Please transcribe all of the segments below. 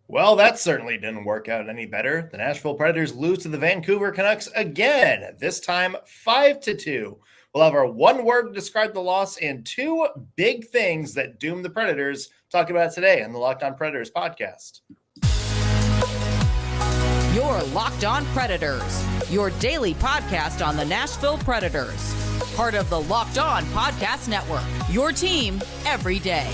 Well, that certainly didn't work out any better. The Nashville Predators lose to the Vancouver Canucks again, this time 5-2. We'll have our one word to describe the loss and two big things that doom the Predators. Talk about today on the Locked On Predators podcast. Your Locked On Predators, your daily podcast on the Nashville Predators. Part of the Locked On Podcast Network, your team every day.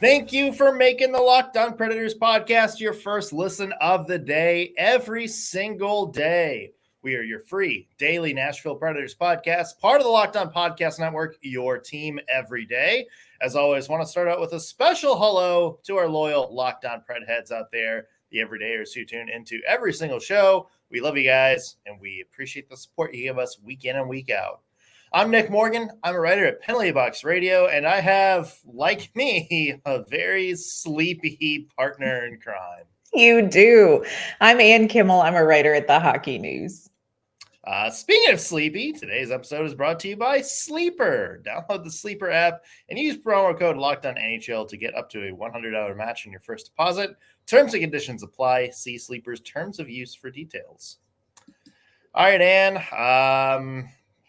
Thank you for making the Locked On Predators podcast your first listen of the day every single day. We are your free daily Nashville Predators podcast, part of the Locked On Podcast Network, your team every day. As always, want to start out with a special hello to our loyal Locked On Pred heads out there, the everydayers who tune into every single show. We love you guys, and we appreciate the support you give us week in and week out. I'm Nick Morgan. I'm a writer at Penalty Box Radio, and I have, like me, a very sleepy partner in crime. You do. I'm Ann Kimmel. I'm a writer at the Hockey News. Speaking of sleepy, today's episode is brought to you by Sleeper. Download the Sleeper app and use promo code LOCKEDONNHL to get up to a $100 match on your first deposit. Terms and conditions apply. See Sleeper's terms of use for details. All right, Ann.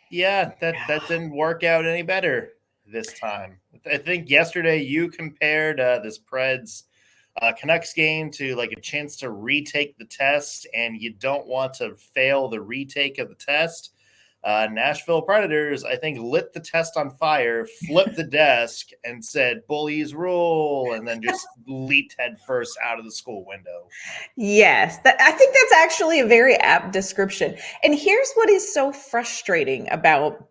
Yeah, that didn't work out any better this time. I think yesterday you compared this Preds Canucks game to like a chance to retake the test, and you don't want to fail the retake of the test. Nashville Predators, I think, lit the test on fire, flipped the desk, and said, bullies rule, and then just leaped headfirst out of the school window. Yes, I think that's actually a very apt description. And here's what is so frustrating about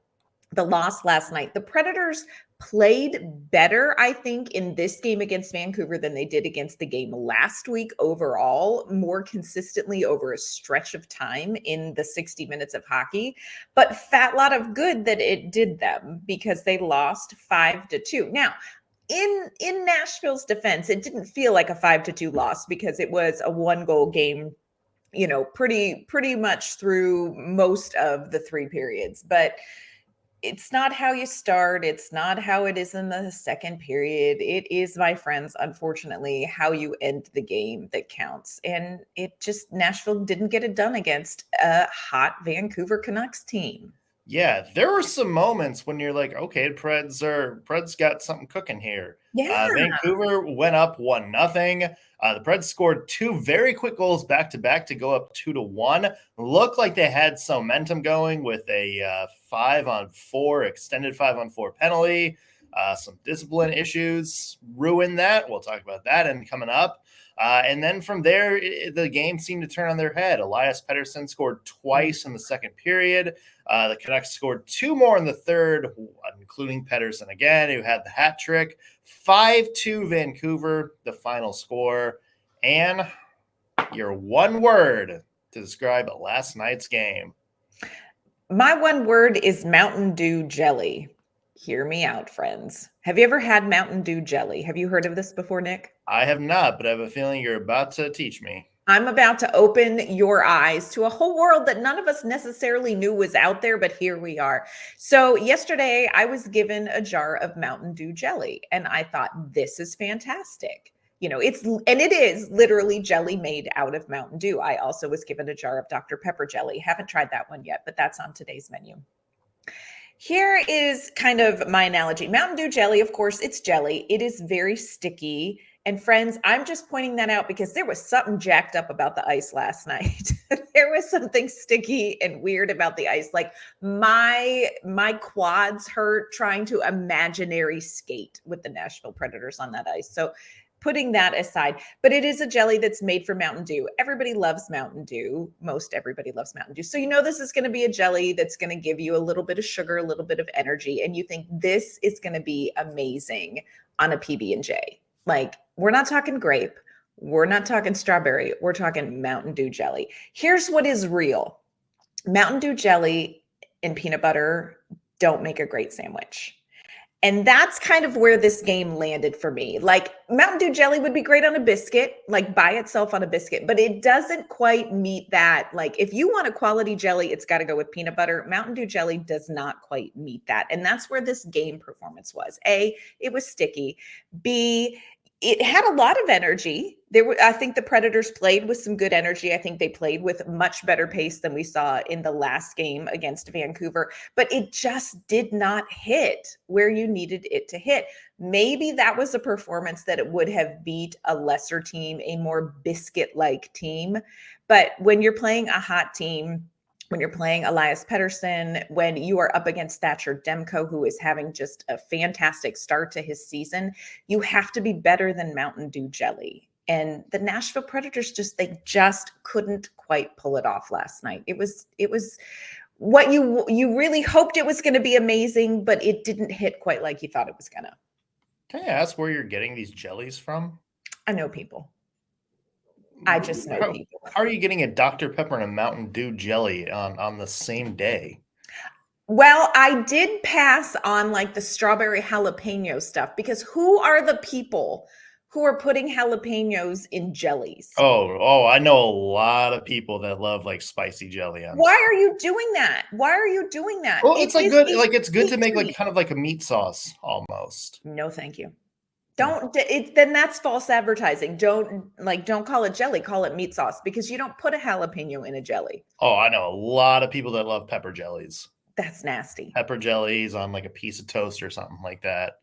the loss last night. The Predators played better, I think, in this game against Vancouver than they did against the game last week overall, more consistently over a stretch of time in the 60 minutes of hockey. But fat lot of good that it did them because they lost 5-2. Now, in Nashville's defense, it didn't feel like a 5-2 loss because it was a one-goal game, you know, pretty much through most of the three periods. But it's not how you start. It's not how it is in the second period. It is, my friends, unfortunately, how you end the game that counts. And Nashville didn't get it done against a hot Vancouver Canucks team. Yeah, there were some moments when you're like, okay, Preds got something cooking here. Yeah. Vancouver went up 1-0. The Preds scored two very quick goals back-to-back to go up 2-1. Looked like they had some momentum going with a 5-on-4, extended 5-on-4 penalty. Some discipline issues ruined that. We'll talk about that and coming up. And then from there, the game seemed to turn on their head. Elias Pettersson scored twice in the second period. The Canucks scored two more in the third, including Pettersson again, who had the hat trick. 5-2 Vancouver, the final score. And your one word to describe last night's game. My one word is Mountain Dew jelly. Hear me out, friends. Have you ever had Mountain Dew jelly? Have you heard of this before, Nick? I have not, but I have a feeling you're about to teach me. I'm about to open your eyes to a whole world that none of us necessarily knew was out there, but here we are. So yesterday I was given a jar of Mountain Dew jelly, and I thought, this is fantastic. You know, it is literally jelly made out of Mountain Dew. I also was given a jar of Dr. Pepper jelly. Haven't tried that one yet, but that's on today's menu. Here is kind of my analogy. Mountain Dew jelly, of course, it's jelly. It is very sticky. And friends, I'm just pointing that out because there was something jacked up about the ice last night. There was something sticky and weird about the ice. Like my quads hurt trying to imaginary skate with the Nashville Predators on that ice. So putting that aside, but it is a jelly that's made for Mountain Dew. Everybody loves Mountain Dew. Most everybody loves Mountain Dew. So you know this is going to be a jelly that's going to give you a little bit of sugar, a little bit of energy, and you think this is going to be amazing on a PB&J. Like, we're not talking grape. We're not talking strawberry. We're talking Mountain Dew jelly. Here's what is real. Mountain Dew jelly and peanut butter don't make a great sandwich. And that's kind of where this game landed for me. Like Mountain Dew jelly would be great on a biscuit, like by itself on a biscuit, but it doesn't quite meet that. Like if you want a quality jelly, it's got to go with peanut butter. Mountain Dew jelly does not quite meet that. And that's where this game performance was. A, it was sticky. B, it had a lot of energy. I think the Predators played with some good energy. I think they played with much better pace than we saw in the last game against Vancouver, but it just did not hit where you needed it to hit. Maybe that was a performance that it would have beat a lesser team, a more biscuit-like team. But when you're playing a hot team, when you're playing Elias Pettersson, when you are up against Thatcher Demko, who is having just a fantastic start to his season, you have to be better than Mountain Dew jelly. And the Nashville Predators they just couldn't quite pull it off last night. It was what you really hoped it was going to be amazing, but it didn't hit quite like you thought it was going to. Can I ask where you're getting these jellies from? I know people. I just know people. How are you getting a Dr. Pepper and a Mountain Dew jelly on the same day? Well, I did pass on like the strawberry jalapeno stuff because who are the people who are putting jalapenos in jellies? Oh, I know a lot of people that love like spicy jelly. Why are you doing that? Why are you doing that? Well, it's like good, like it's good to make like kind of like a meat sauce almost. No, thank you. Then that's false advertising. Don't call it jelly, call it meat sauce because you don't put a jalapeno in a jelly. Oh, I know a lot of people that love pepper jellies. That's nasty. Pepper jellies on like a piece of toast or something like that.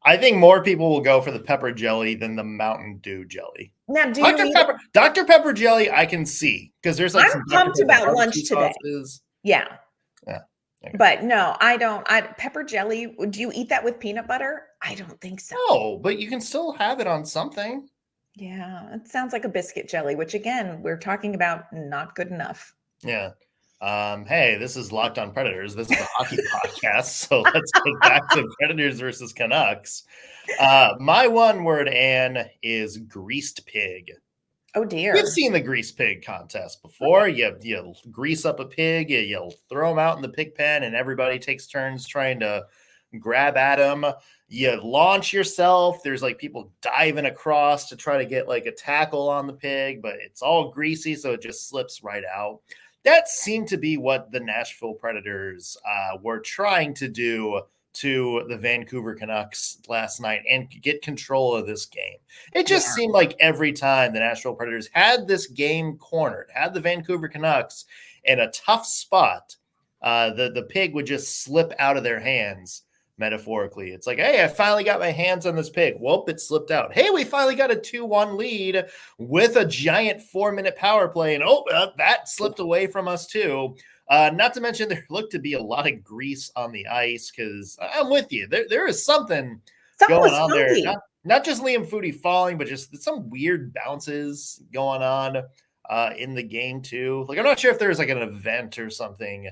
I think more people will go for the pepper jelly than the Mountain Dew jelly. Now, Dr. Pepper jelly, I can see because there's like I'm pumped about lunch today. Sauces. Yeah. Okay. But no, I don't. Pepper jelly. Do you eat that with peanut butter? I don't think so. No, but you can still have it on something. Yeah, it sounds like a biscuit jelly, which again, we're talking about not good enough. Yeah. Hey, this is Locked On Predators. This is a hockey podcast, so let's get back to Predators versus Canucks. My one word, Anne, is greased pig. Oh dear. We've seen the grease pig contest before. You grease up a pig, you throw them out in the pig pen, and everybody takes turns trying to grab at them. You launch yourself. There's like people diving across to try to get like a tackle on the pig, but it's all greasy, so it just slips right out. That seemed to be what the Nashville Predators were trying to do to the Vancouver Canucks last night and get control of this game. It just seemed like every time the Nashville Predators had this game cornered, had the Vancouver Canucks in a tough spot, the pig would just slip out of their hands. Metaphorically, it's like, hey, I finally got my hands on this pig. Whoop, it slipped out. Hey, we finally got a 2-1 lead with a giant 4-minute power play. And that slipped away from us too. Not to mention there looked to be a lot of grease on the ice because I'm with you. There is something going on there. Not just Liam Foudy falling, but just some weird bounces going on in the game too. Like, I'm not sure if there's like an event or something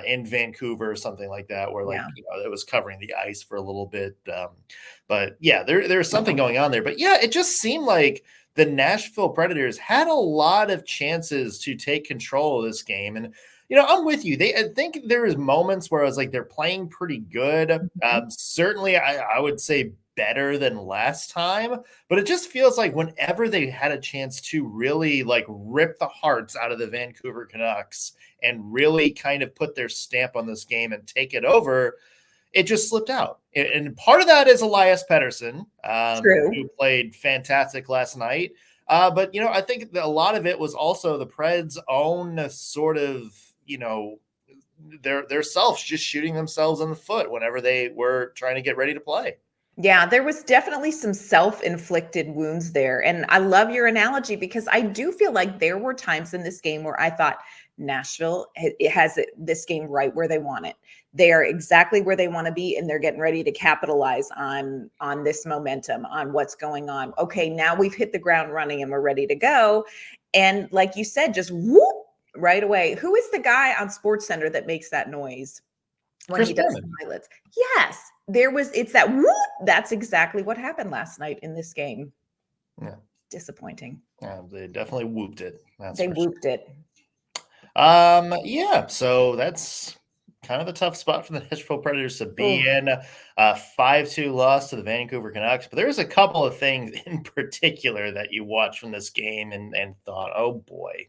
in Vancouver or something like that, where it was covering the ice for a little bit. But yeah, there's something going on there. But yeah, it just seemed like the Nashville Predators had a lot of chances to take control of this game. And, I'm with you. I think there was moments where I was like, they're playing pretty good. Certainly I would say better than last time, but it just feels like whenever they had a chance to really like rip the hearts out of the Vancouver Canucks and really kind of put their stamp on this game and take it over, it just slipped out. And part of that is Elias Pettersson, who played fantastic last night. But, I think that a lot of it was also the Preds' own sort of, their selves just shooting themselves in the foot whenever they were trying to get ready to play. Yeah, there was definitely some self-inflicted wounds there. And I love your analogy because I do feel like there were times in this game where I thought Nashville has this game right where they want it. They are exactly where they want to be, and they're getting ready to capitalize on this momentum, on what's going on. Okay, now we've hit the ground running and we're ready to go. And like you said, just whoop, right away. Who is the guy on SportsCenter that makes that noise when Chris he does Berman. the highlights? Yes, it's that whoop. That's exactly what happened last night in this game. Yeah. Disappointing. Yeah, they definitely whooped it. They whooped it. Yeah, so that's kind of a tough spot for the Nashville Predators to be Oh, in. 5-2 loss to the Vancouver Canucks. But there's a couple of things in particular that you watched from this game and thought, oh boy,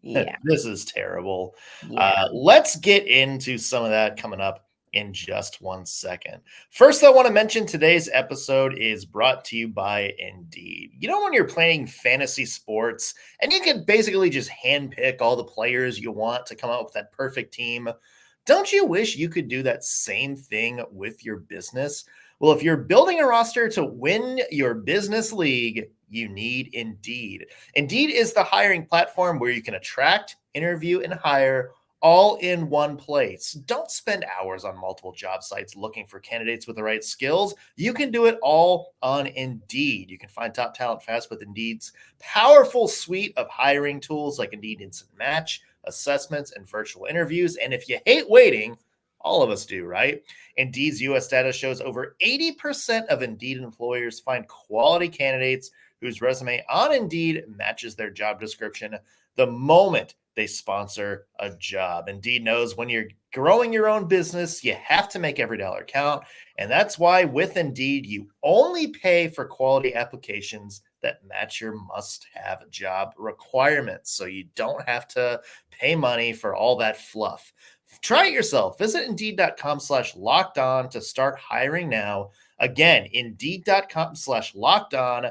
yeah, this is terrible. yeah. Let's get into some of that coming up in just 1 second. First, I want to mention today's episode is brought to you by Indeed. You know, when you're playing fantasy sports and you can basically just handpick all the players you want to come up with that perfect team, don't you wish you could do that same thing with your business? Well, if you're building a roster to win your business league, you need Indeed. Indeed is the hiring platform where you can attract, interview, and hire all in one place. Don't spend hours on multiple job sites looking for candidates with the right skills. You can do it all on Indeed. You can find top talent fast with Indeed's powerful suite of hiring tools like Indeed Instant Match, assessments, and virtual interviews. And if you hate waiting, all of us do, right? Indeed's US data shows over 80% of Indeed employers find quality candidates whose resume on Indeed matches their job description the moment they sponsor a job. Indeed knows when you're growing your own business, you have to make every dollar count. And that's why with Indeed, you only pay for quality applications that match your must-have job requirements. So you don't have to pay money for all that fluff. Try it yourself. Visit Indeed.com/locked-on to start hiring now. Again, Indeed.com/locked-on.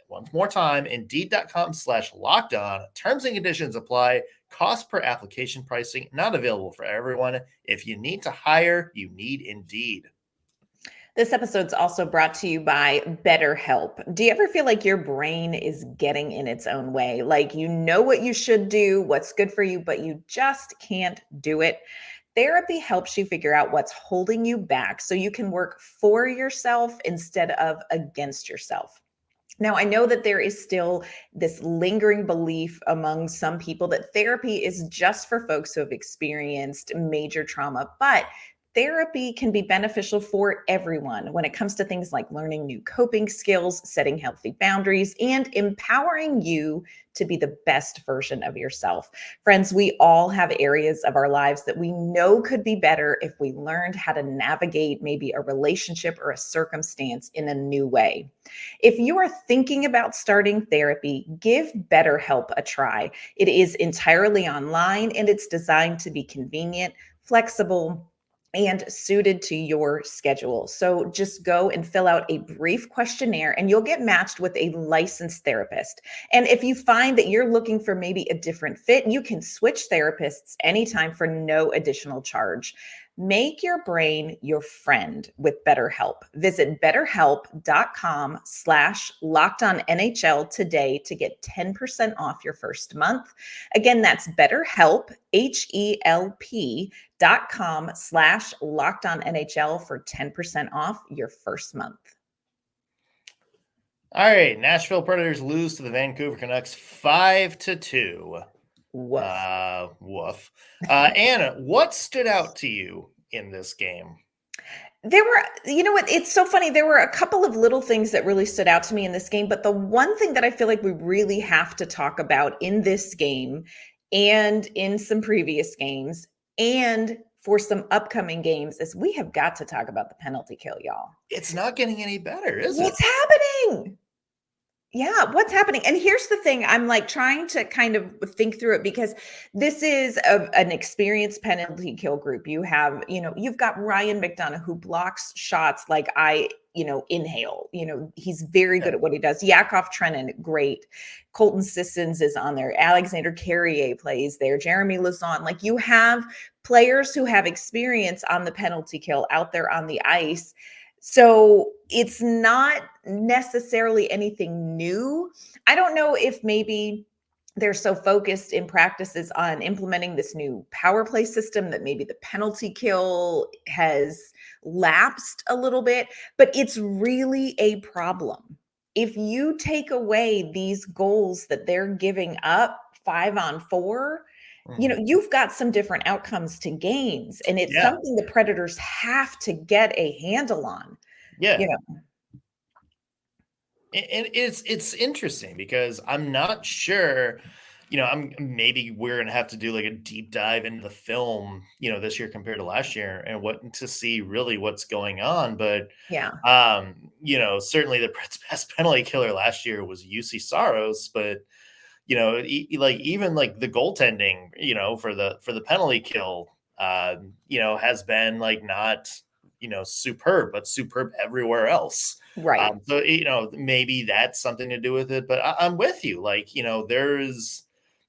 One more time, Indeed.com/locked-on. Terms and conditions apply. Cost per application pricing not available for everyone. If you need to hire, you need Indeed. This episode's also brought to you by BetterHelp. Do you ever feel like your brain is getting in its own way? Like you know what you should do, what's good for you, but you just can't do it? Therapy helps you figure out what's holding you back so you can work for yourself instead of against yourself. Now, I know that there is still this lingering belief among some people that therapy is just for folks who have experienced major trauma, but therapy can be beneficial for everyone when it comes to things like learning new coping skills, setting healthy boundaries, and empowering you to be the best version of yourself. Friends, we all have areas of our lives that we know could be better if we learned how to navigate maybe a relationship or a circumstance in a new way. If you are thinking about starting therapy, give BetterHelp a try. It is entirely online and it's designed to be convenient, flexible, and suited to your schedule. So just go and fill out a brief questionnaire and you'll get matched with a licensed therapist. And if you find that you're looking for maybe a different fit, you can switch therapists anytime for no additional charge. Make your brain your friend with BetterHelp. Visit betterhelp.com/lockedonnhl today to get 10% off your first month. Again, that's BetterHelp, HELP.com/lockedonnhl for 10% off your first month. All right, Nashville Predators lose to the Vancouver Canucks 5-2. Woof. Woof. Anna, what stood out to you in this game? There were, you know what, it's so funny. There were a couple of little things that really stood out to me in this game, but the one thing that I feel like we really have to talk about in this game and in some previous games and for some upcoming games is we have got to talk about the penalty kill, y'all. It's not getting any better, is it? What's happening? Yeah, what's happening? And here's the thing, I'm like trying to kind of think through it because this is an experienced penalty kill group. You have, you've got Ryan McDonough who blocks shots like inhale. He's very good at what he does. Yakov Trenin, great. Colton Sissons is on there. Alexander Carrier plays there. Jeremy Lauzon. Like you have players who have experience on the penalty kill out there on the ice. So it's not necessarily anything new. I don't know if maybe they're so focused in practices on implementing this new power play system that maybe the penalty kill has lapsed a little bit, but it's really a problem. If you take away these goals that they're giving up 5-on-4, you've got some different outcomes to games, and it's something the Predators have to get a handle on. Yeah. And it's interesting because I'm not sure, maybe we're going to have to do like a deep dive into the film, this year compared to last year and to see really what's going on. But, Yeah. Certainly the Preds' best penalty killer last year was Juuse Saros, but, even like the goaltending, for the penalty kill, has been like not, superb, but superb everywhere else. Right. So, maybe that's something to do with it, but I'm with you. Like,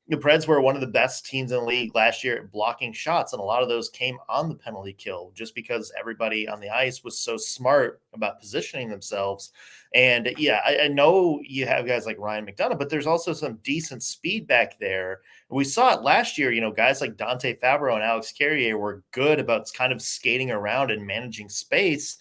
the Preds were one of the best teams in the league last year at blocking shots, and a lot of those came on the penalty kill just because everybody on the ice was so smart about positioning themselves. And yeah, I know you have guys like Ryan McDonagh, but there's also some decent speed back there. We saw it last year, guys like Dante Fabro and Alex Carrier were good about kind of skating around and managing space.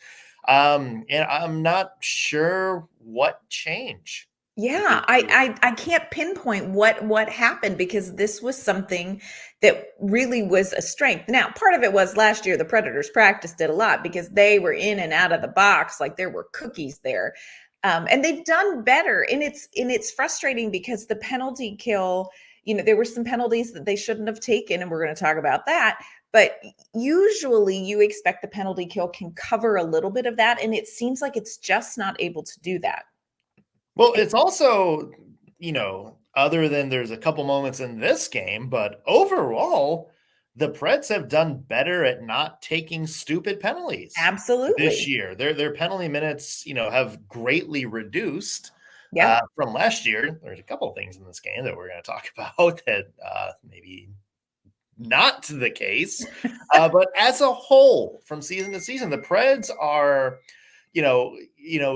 And I'm not sure what changed. Yeah, I can't pinpoint what happened, because this was something that really was a strength. Now, part of it was last year the Predators practiced it a lot because they were in and out of the box like there were cookies there. And they've done better. And it's frustrating because the penalty kill, there were some penalties that they shouldn't have taken, and we're going to talk about that. But usually you expect the penalty kill can cover a little bit of that, and it seems like it's just not able to do that. Well, it's also, other than there's a couple moments in this game, but overall, the Preds have done better at not taking stupid penalties Absolutely. this year. Their penalty minutes, have greatly reduced Yeah. from last year. There's a couple of things in this game that we're going to talk about that maybe not the case. But as a whole, from season to season, the Preds are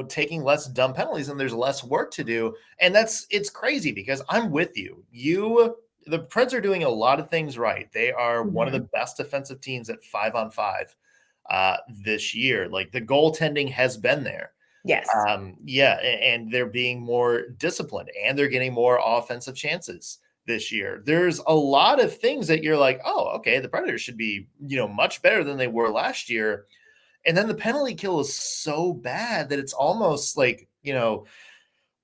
taking less dumb penalties, and there's less work to do. And it's crazy because I'm with you. The Preds are doing a lot of things right. They are one of the best defensive teams at 5-on-5 this year. Like, the goaltending has been there. Yes. And they're being more disciplined, and they're getting more offensive chances this year. There's a lot of things that you're like, oh, okay, the Predators should be, much better than they were last year. And then the penalty kill is so bad that it's almost like,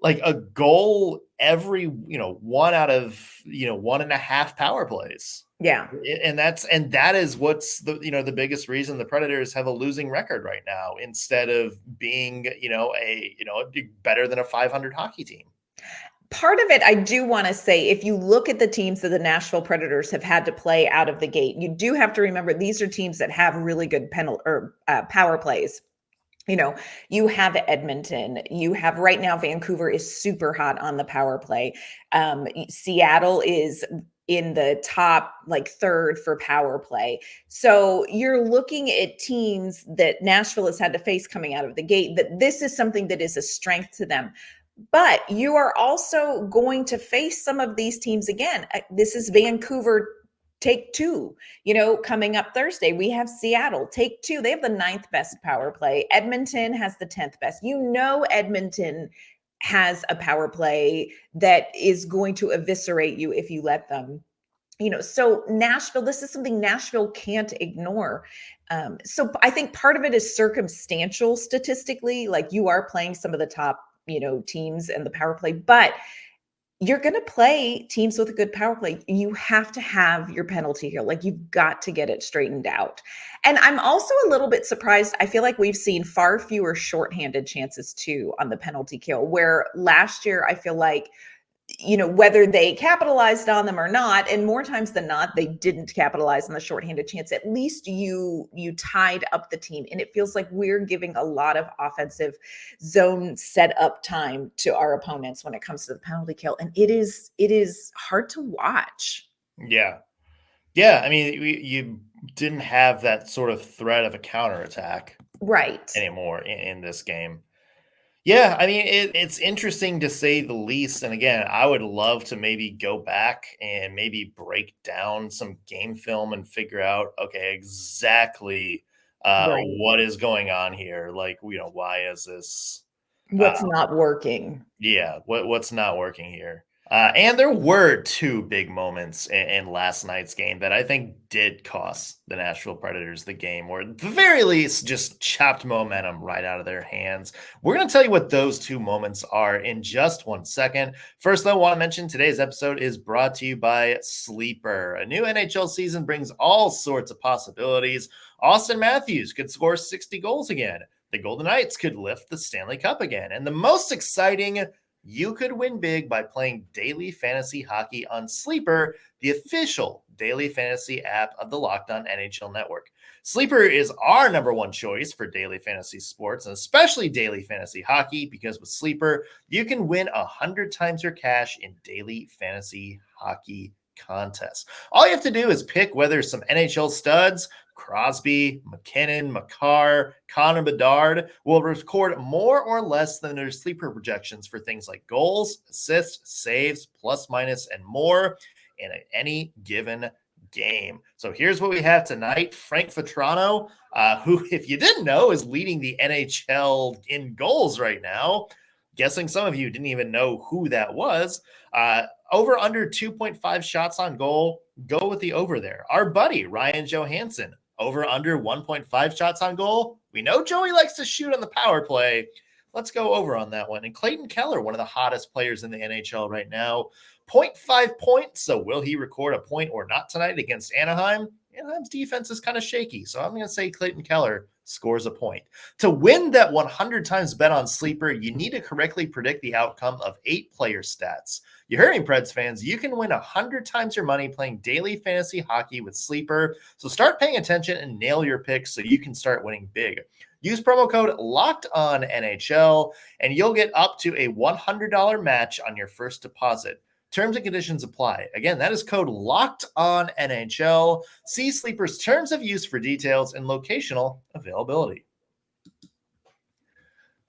like a goal every, 1 out of, 1.5 power plays. Yeah. And that is what's the biggest reason the Predators have a losing record right now, instead of being, better than a 500 hockey team. Part of it, I do want to say, if you look at the teams that the Nashville Predators have had to play out of the gate, you do have to remember these are teams that have really good power plays. You have Edmonton. You have right now Vancouver is super hot on the power play. Seattle is in the top like third for power play. So you're looking at teams that Nashville has had to face coming out of the gate, that this is something that is a strength to them. But you are also going to face some of these teams again. This is Vancouver, take 2, coming up Thursday. We have Seattle, take 2. They have the 9th best power play. Edmonton has the 10th best. Edmonton has a power play that is going to eviscerate you if you let them. So Nashville, this is something Nashville can't ignore. So I think part of it is circumstantial statistically, like you are playing some of the top teams and the power play, but you're going to play teams with a good power play. You have to have your penalty here. Like, you've got to get it straightened out. And I'm also a little bit surprised. I feel like we've seen far fewer shorthanded chances too on the penalty kill, where last year I feel like, whether they capitalized on them or not, and more times than not, they didn't capitalize on the shorthanded chance. At least you tied up the team. And it feels like we're giving a lot of offensive zone set up time to our opponents when it comes to the penalty kill. And it is hard to watch. Yeah. Yeah. I mean, you didn't have that sort of threat of a counterattack anymore in this game. Yeah, I mean, it's interesting to say the least. And again, I would love to maybe go back and maybe break down some game film and figure out, okay, exactly what is going on here. Like, why is this? What's not working? Yeah, what's not working here? And there were two big moments in last night's game that I think did cost the Nashville Predators the game, or at the very least just chopped momentum right out of their hands. We're going to tell you what those two moments are in just 1 second. First, though, I want to mention today's episode is brought to you by Sleeper. A new NHL season brings all sorts of possibilities. Austin Matthews could score 60 goals again. The Golden Knights could lift the Stanley Cup again. And the most exciting, you could win big by playing daily fantasy hockey on Sleeper, the official daily fantasy app of the Locked On NHL Network. Sleeper is our number one choice for daily fantasy sports, and especially daily fantasy hockey, because with Sleeper, you can win 100 times your cash in daily fantasy hockey contests. All you have to do is pick whether some NHL studs, Crosby, McKinnon, Makar, Connor Bedard, will record more or less than their sleeper projections for things like goals, assists, saves, plus, minus, and more in any given game. So here's what we have tonight. Frank Vetrano, who, if you didn't know, is leading the NHL in goals right now. Guessing some of you didn't even know who that was. Over under 2.5 shots on goal. Go with the over there. Our buddy, Ryan Johansson, over under 1.5 shots on goal. We know Joey likes to shoot on the power play. Let's go over on that one. And Clayton Keller, one of the hottest players in the NHL right now, 0.5 points. So will he record a point or not tonight against Anaheim? Anaheim's defense is kind of shaky. So I'm going to say Clayton Keller scores a point. To win that 100 times bet on Sleeper, you need to correctly predict the outcome of 8 player stats. You heard me, Preds fans. You can win 100 times your money playing daily fantasy hockey with Sleeper. So start paying attention and nail your picks so you can start winning big. Use promo code LOCKEDONNHL and you'll get up to a $100 match on your first deposit. Terms and conditions apply. Again, that is code LOCKEDONNHL. See Sleeper's terms of use for details and locational availability.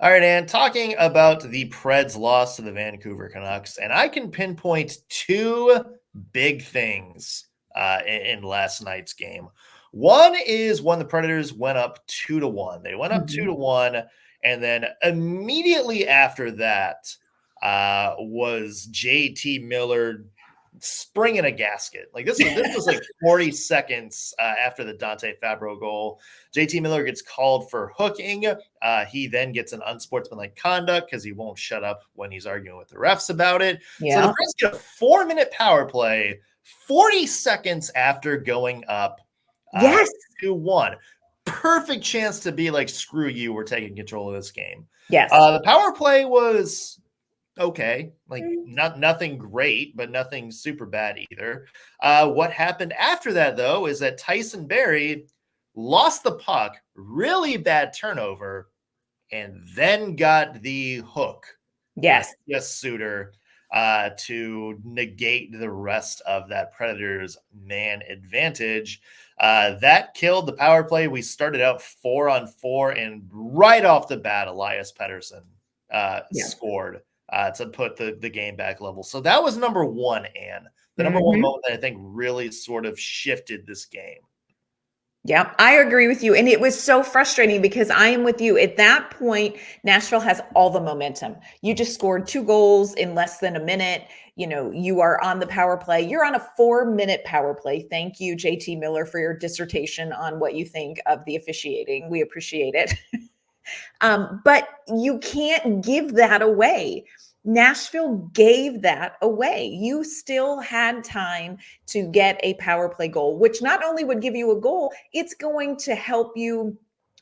All right, Ann, talking about the Preds' loss to the Vancouver Canucks, and I can pinpoint two big things in last night's game. One is when the Predators went up 2-1. They went up 2-1, and then immediately after that was JT Miller springing a gasket. Like this was like 40 seconds after the Dante Fabro goal. JT Miller gets called for hooking. He then gets an unsportsmanlike conduct because he won't shut up when he's arguing with the refs about it. Yeah. So the Preds get a 4-minute power play 40 seconds after going up 2-1. Perfect chance to be like, screw you, we're taking control of this game. Yes. The power play was okay, like nothing great, but nothing super bad either. What happened after that, though, is that Tyson Barrie lost the puck, really bad turnover, and then got the hook. Yes. Suter to negate the rest of that Predators man advantage. That killed the power play. We started out 4-on-4, and right off the bat, Elias Pettersson scored to put the game back level. So that was number one, Ann. The number one moment that I think really sort of shifted this game. Yeah, I agree with you. And it was so frustrating because I am with you. At that point, Nashville has all the momentum. You just scored 2 goals in less than a minute. You know, you are on the power play. You're on a 4-minute power play. Thank you, JT Miller, for your dissertation on what you think of the officiating. We appreciate it. But you can't give that away. Nashville gave that away. You still had time to get a power play goal, which not only would give you a goal, it's going to help you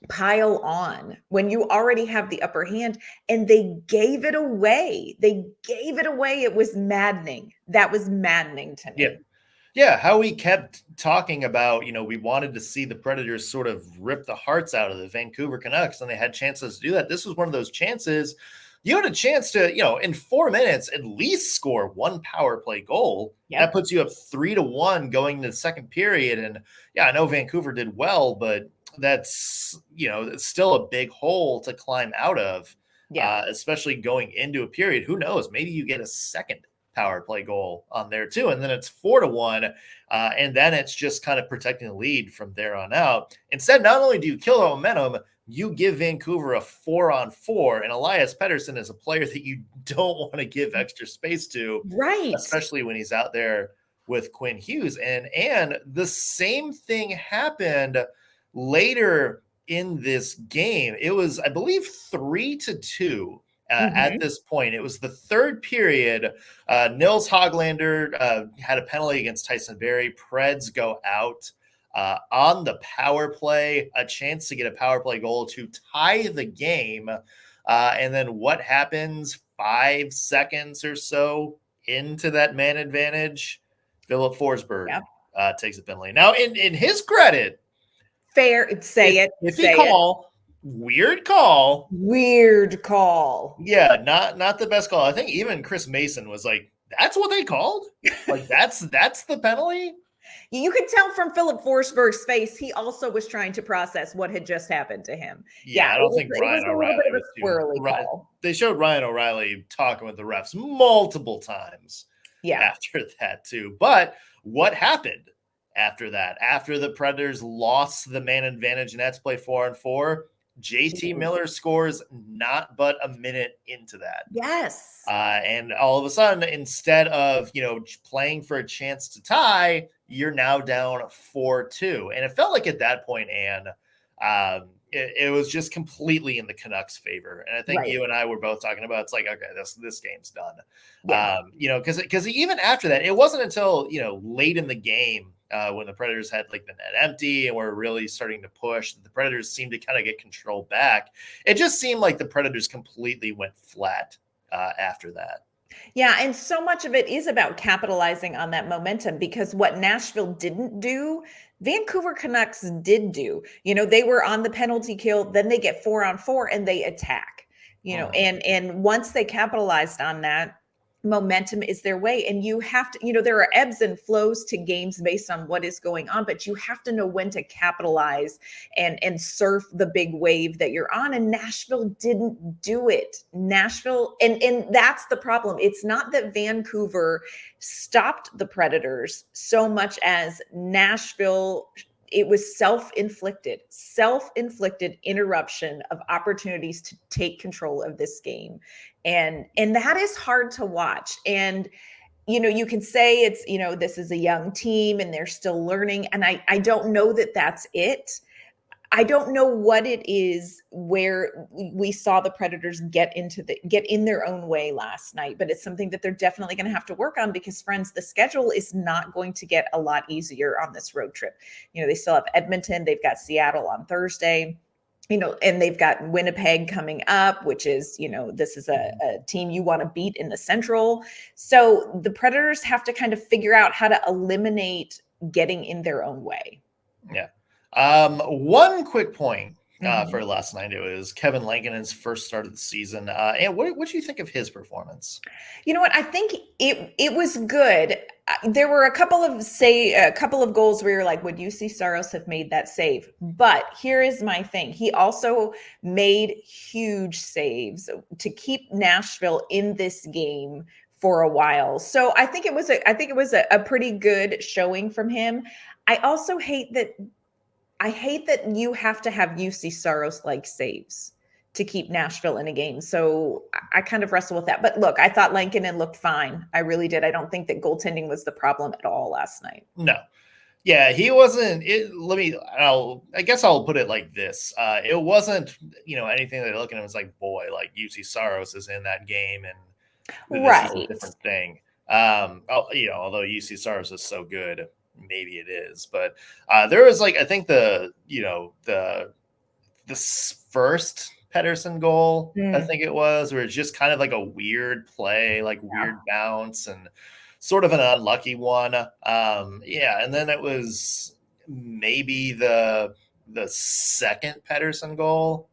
pile on when you already have the upper hand, and they gave it away. It was maddening. That was maddening to me. Yeah, how we kept talking about, we wanted to see the Predators sort of rip the hearts out of the Vancouver Canucks, and they had chances to do that. This was one of those chances. You had a chance to, in 4 minutes, at least score 1 power play goal. Yep. That puts you up 3-1 going into the second period. And yeah, I know Vancouver did well, but that's, it's still a big hole to climb out of, especially going into a period. Who knows? Maybe you get a second power play goal on there too. And then it's 4-1. And then it's just kind of protecting the lead from there on out. Instead, not only do you kill the momentum, you give Vancouver a 4-on-4, and Elias Pettersson is a player that you don't want to give extra space to, right? Especially when he's out there with Quinn Hughes. And the same thing happened later in this game. It was, I believe, 3-2 at this point. It was the third period. Nils Hoglander had a penalty against Tyson Barrie. Preds go out. On the power play, a chance to get a power play goal to tie the game. And then what happens 5 seconds or so into that man advantage? Philip Forsberg takes a penalty. Now, in his credit, weird call. Yeah, not the best call. I think even Chris Mason was like, that's what they called? Like, that's the penalty? You could tell from Philip Forsberg's face, he also was trying to process what had just happened to him. Yeah, I don't think Ryan O'Reilly was a squirrely call. They showed Ryan O'Reilly talking with the refs multiple times after that too. But what happened after that? After the Predators lost the man advantage and had to play 4-on-4, JT Miller scores not but a minute into that. Yes. And all of a sudden, instead of, playing for a chance to tie, you're now down 4-2. And it felt like at that point, Anne, it was just completely in the Canucks' favor. And I think you and I were both talking about, it's like, okay, this game's done. Yeah. Because even after that, it wasn't until, late in the game, when the Predators had like the net empty and were really starting to push, the Predators seemed to kind of get control back. It just seemed like the Predators completely went flat after that. Yeah, and so much of it is about capitalizing on that momentum, because what Nashville didn't do, Vancouver Canucks did do. They were on the penalty kill, then they get 4-on-4 and they attack. And once they capitalized on that, momentum is their way. And you have to, there are ebbs and flows to games based on what is going on, but you have to know when to capitalize and surf the big wave that you're on. And Nashville didn't do it. Nashville, and that's the problem. It's not that Vancouver stopped the Predators so much as Nashville. It was self-inflicted interruption of opportunities to take control of this game. And that is hard to watch. And, you can say it's, this is a young team and they're still learning. And I don't know that that's it. I don't know what it is where we saw the Predators get in their own way last night, but it's something that they're definitely going to have to work on, because, friends, the schedule is not going to get a lot easier on this road trip. They still have Edmonton, they've got Seattle on Thursday, and they've got Winnipeg coming up, which is, this is a team you want to beat in the Central. So the Predators have to kind of figure out how to eliminate getting in their own way. Yeah. One quick point for last night, it was Kevin Lankinen's first start of the season. And what do you think of his performance? You know what? I think it was good. There were a couple of goals where you're like, would Juuse Saros have made that save? But here is my thing. He also made huge saves to keep Nashville in this game for a while. So I think it was a pretty good showing from him. I also hate that you have to have Juuse Saros-like saves to keep Nashville in a game. So I kind of wrestle with that. But look, I thought Lankinen looked fine. I really did. I don't think that goaltending was the problem at all last night. No. Yeah, he wasn't. I guess I'll put it like this. It wasn't, anything that looking at him was like, boy, like Juuse Saros is in that game and this is a different thing. Although Juuse Saros is so good, maybe it is, but there was I think the first Pettersson goal, I think it was, where it's just kind of like a weird play, weird bounce and sort of an unlucky one. And then it was maybe the second Pettersson goal,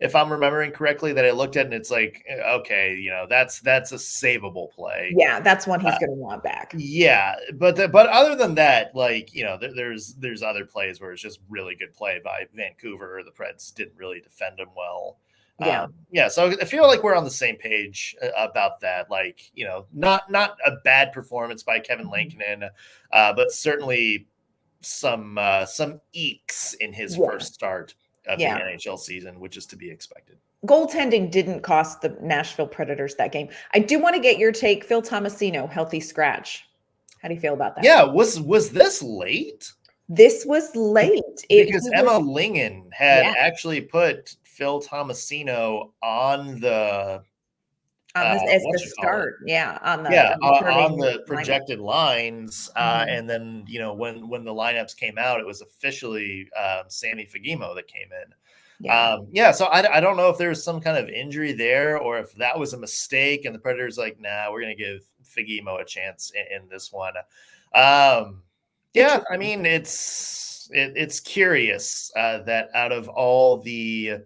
if I'm remembering correctly, that I looked at, and it's like, okay, that's a savable play. Yeah, that's one he's going to want back. Yeah, but other than that, there's other plays where it's just really good play by Vancouver. The Preds didn't really defend him well. Yeah. So I feel like we're on the same page about that. Like, not a bad performance by Kevin Lankinen, but certainly some eeks in his first start of the NHL season, which is to be expected. Goaltending didn't cost the Nashville Predators that game. I do want to get your take. Phil Tomasino, healthy scratch. How do you feel about that? Yeah, was this late? This was late. Because Emma Lingen had actually put Phil Tomasino on the as the start. On the projected lines. And then, when the lineups came out, it was officially Sammy Fagemo that came in. So I don't know if there was some kind of injury there or if that was a mistake and the Predators like, nah, we're going to give Fagemo a chance in this one. I mean, it's curious that out of all the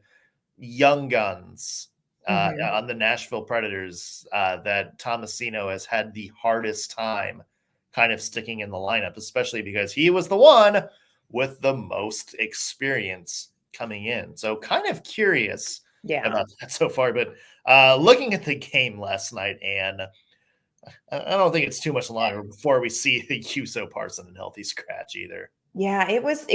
young guns on the Nashville Predators, that Tomasino has had the hardest time kind of sticking in the lineup, especially because he was the one with the most experience coming in. So kind of curious about that so far. But looking at the game last night, and I don't think it's too much longer before we see Juuse Saros and healthy scratch either. Yeah, it was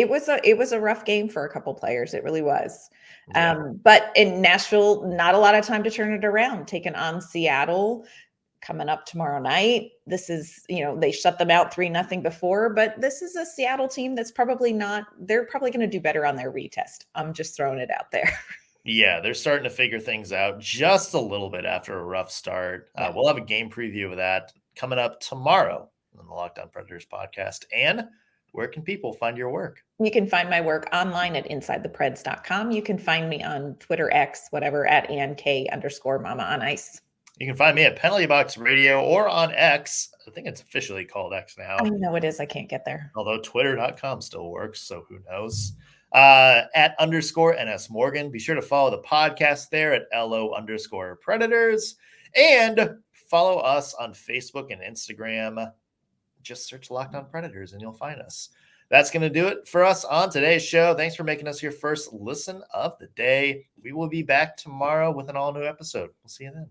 a rough game for a couple players. It really was. But in Nashville, not a lot of time to turn it around. Taking on Seattle coming up tomorrow night. This is, they shut them out 3-0 before, but this is a Seattle team that's probably they're probably going to do better on their retest. I'm just throwing it out there. Yeah, they're starting to figure things out just a little bit after a rough start. We'll have a game preview of that coming up tomorrow on the Locked On Predators podcast. And where can people find your work? You can find my work online at InsideThePreds.com. You can find me on Twitter, X, whatever, at @AnK_Mama on Ice. You can find me at Penalty Box Radio or on X. I think it's officially called X now. I know it is. I can't get there. Although Twitter.com still works, so who knows? At _NS Morgan. Be sure to follow the podcast there at LO_Predators. And follow us on Facebook and Instagram. Just search Locked On Predators and you'll find us. That's going to do it for us on today's show. Thanks for making us your first listen of the day. We will be back tomorrow with an all-new episode. We'll see you then.